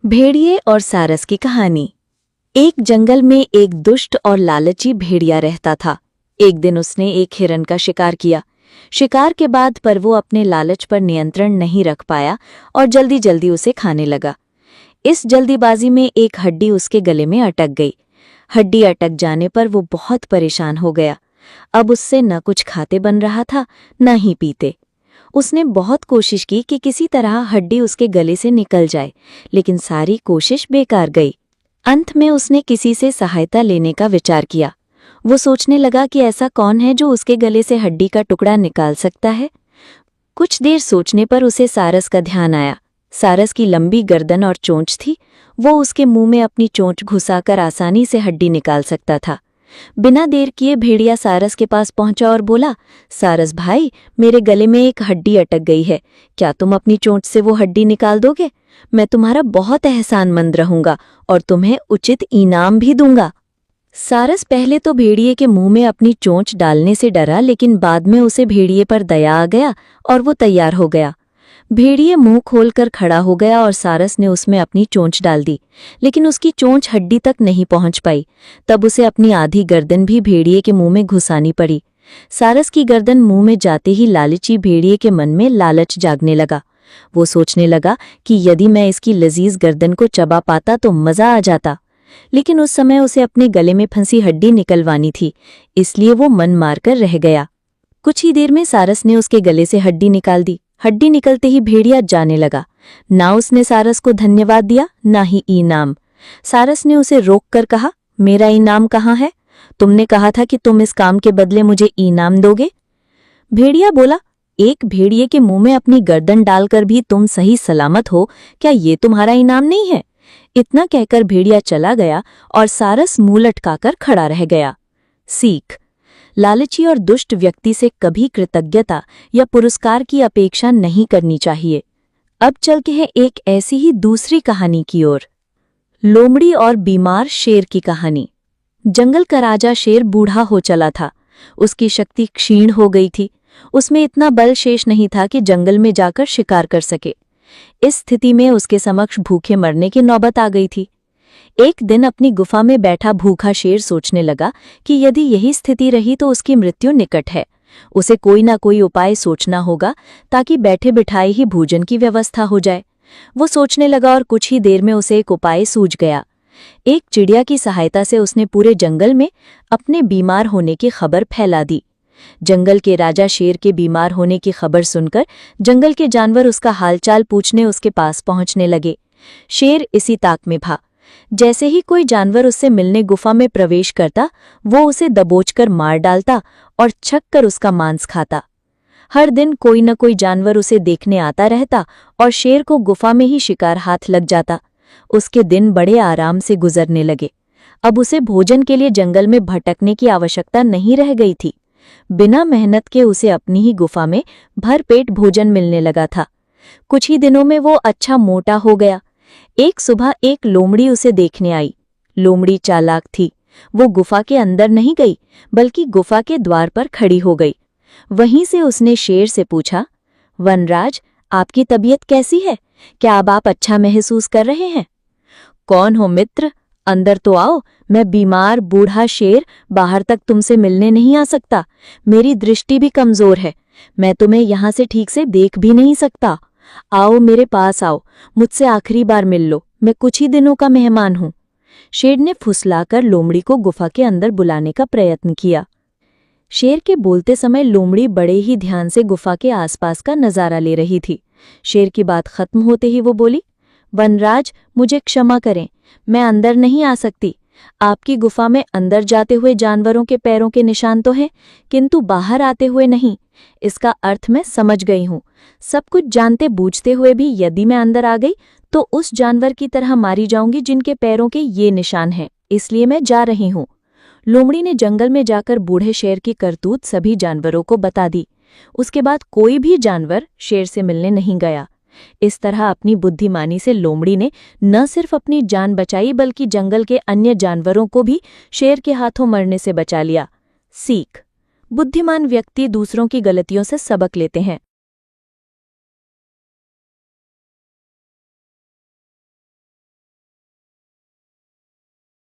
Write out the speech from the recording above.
भेड़िए और सारस की कहानी। एक जंगल में एक दुष्ट और लालची भेड़िया रहता था। एक दिन उसने एक हिरन का शिकार किया। शिकार के बाद पर वो अपने लालच पर नियंत्रण नहीं रख पाया और जल्दी जल्दी उसे खाने लगा। इस जल्दीबाजी में एक हड्डी उसके गले में अटक गई। हड्डी अटक जाने पर वो बहुत परेशान हो गया। अब उससे न कुछ खाते बन रहा था, न ही पीते। उसने बहुत कोशिश की कि किसी तरह हड्डी उसके गले से निकल जाए, लेकिन सारी कोशिश बेकार गई। अंत में उसने किसी से सहायता लेने का विचार किया। वो सोचने लगा कि ऐसा कौन है जो उसके गले से हड्डी का टुकड़ा निकाल सकता है। कुछ देर सोचने पर उसे सारस का ध्यान आया। सारस की लंबी गर्दन और चोंच थी। वो उसके मुंह में अपनी चोंच घुसाकर आसानी से हड्डी निकाल सकता था। बिना देर किए भेड़िया सारस के पास पहुंचा और बोला, सारस भाई, मेरे गले में एक हड्डी अटक गई है। क्या तुम अपनी चोंच से वो हड्डी निकाल दोगे? मैं तुम्हारा बहुत एहसानमंद रहूंगा और तुम्हें उचित इनाम भी दूंगा। सारस पहले तो भेड़िए के मुंह में अपनी चोंच डालने से डरा, लेकिन बाद में उसे भेड़िए पर दया आ गया और वो तैयार हो गया। भेड़िए मुंह खोलकर खड़ा हो गया और सारस ने उसमें अपनी चोंच डाल दी, लेकिन उसकी चोंच हड्डी तक नहीं पहुंच पाई। तब उसे अपनी आधी गर्दन भी भेड़िए के मुंह में घुसानी पड़ी। सारस की गर्दन मुंह में जाते ही लालची भेड़िए के मन में लालच जागने लगा। वो सोचने लगा कि यदि मैं इसकी लजीज गर्दन को चबा पाता तो मजा आ जाता। लेकिन उस समय उसे अपने गले में फंसी हड्डी निकलवानी थी, इसलिए वो मन मारकर रह गया। कुछ ही देर में सारस ने उसके गले से हड्डी निकाल दी। हड्डी निकलते ही भेड़िया जाने लगा। ना उसने सारस को धन्यवाद दिया, ना ही इनाम। सारस ने उसे रोककर कहा, मेरा इनाम कहाँ है? तुमने कहा था कि तुम इस काम के बदले मुझे इनाम दोगे। भेड़िया बोला, एक भेड़िए के मुंह में अपनी गर्दन डालकर भी तुम सही सलामत हो, क्या ये तुम्हारा इनाम नहीं है? इतना कहकर भेड़िया चला गया और सारस मुंह लटकाकर खड़ा रह गया। सीख: लालची और दुष्ट व्यक्ति से कभी कृतज्ञता या पुरस्कार की अपेक्षा नहीं करनी चाहिए। अब चलते हैं एक ऐसी ही दूसरी कहानी की ओर। लोमड़ी और बीमार शेर की कहानी। जंगल का राजा शेर बूढ़ा हो चला था। उसकी शक्ति क्षीण हो गई थी। उसमें इतना बल शेष नहीं था कि जंगल में जाकर शिकार कर सके। इस स्थिति में उसके समक्ष भूखे मरने की नौबत आ गई थी। एक दिन अपनी गुफा में बैठा भूखा शेर सोचने लगा कि यदि यही स्थिति रही तो उसकी मृत्यु निकट है। उसे कोई ना कोई उपाय सोचना होगा ताकि बैठे बिठाए ही भोजन की व्यवस्था हो जाए। वो सोचने लगा और कुछ ही देर में उसे एक उपाय सूझ गया। एक चिड़िया की सहायता से उसने पूरे जंगल में अपने बीमार होने की खबर फैला दी। जंगल के राजा शेर के बीमार होने की खबर सुनकर जंगल के जानवर उसका हालचाल पूछने उसके पास पहुंचने लगे। शेर इसी ताक में था। जैसे ही कोई जानवर उससे मिलने गुफा में प्रवेश करता, वो उसे दबोचकर मार डालता और छक कर उसका मांस खाता। हर दिन कोई न कोई जानवर उसे देखने आता रहता और शेर को गुफा में ही शिकार हाथ लग जाता। उसके दिन बड़े आराम से गुजरने लगे। अब उसे भोजन के लिए जंगल में भटकने की आवश्यकता नहीं रह गई थी। बिना मेहनत के उसे अपनी ही गुफा में भरपेट भोजन मिलने लगा था। कुछ ही दिनों में वो अच्छा मोटा हो गया। एक सुबह एक लोमड़ी उसे देखने आई। लोमड़ी चालाक थी। वो गुफा के अंदर नहीं गई, बल्कि गुफा के द्वार पर खड़ी हो गई। वहीं से उसने शेर से पूछा, वनराज, आपकी तबीयत कैसी है? क्या अब आप अच्छा महसूस कर रहे हैं? कौन हो मित्र? अंदर तो आओ। मैं बीमार बूढ़ा शेर बाहर तक तुमसे मिलने नहीं आ सकता। मेरी दृष्टि भी कमजोर है। मैं तुम्हें यहाँ से ठीक से देख भी नहीं सकता। आओ, मेरे पास आओ, मुझसे आखिरी बार मिल लो। मैं कुछ ही दिनों का मेहमान हूं। शेर ने फुसलाकर लोमड़ी को गुफा के अंदर बुलाने का प्रयत्न किया। शेर के बोलते समय लोमड़ी बड़े ही ध्यान से गुफा के आसपास का नजारा ले रही थी। शेर की बात खत्म होते ही वो बोली, वनराज, मुझे क्षमा करें, मैं अंदर नहीं आ सकती। आपकी गुफा में अंदर जाते हुए जानवरों के पैरों के निशान तो हैं, किंतु बाहर आते हुए नहीं। इसका अर्थ मैं समझ गई हूँ। सब कुछ जानते बूझते हुए भी यदि मैं अंदर आ गई तो उस जानवर की तरह मारी जाऊंगी जिनके पैरों के ये निशान हैं। इसलिए मैं जा रही हूँ। लोमड़ी ने जंगल में जाकर बूढ़े शेर की करतूत सभी जानवरों को बता दी। उसके बाद कोई भी जानवर शेर से मिलने नहीं गया। इस तरह अपनी बुद्धिमानी से लोमड़ी ने न सिर्फ अपनी जान बचाई, बल्कि जंगल के अन्य जानवरों को भी शेर के हाथों मरने से बचा लिया। सीख: बुद्धिमान व्यक्ति दूसरों की गलतियों से सबक लेते हैं।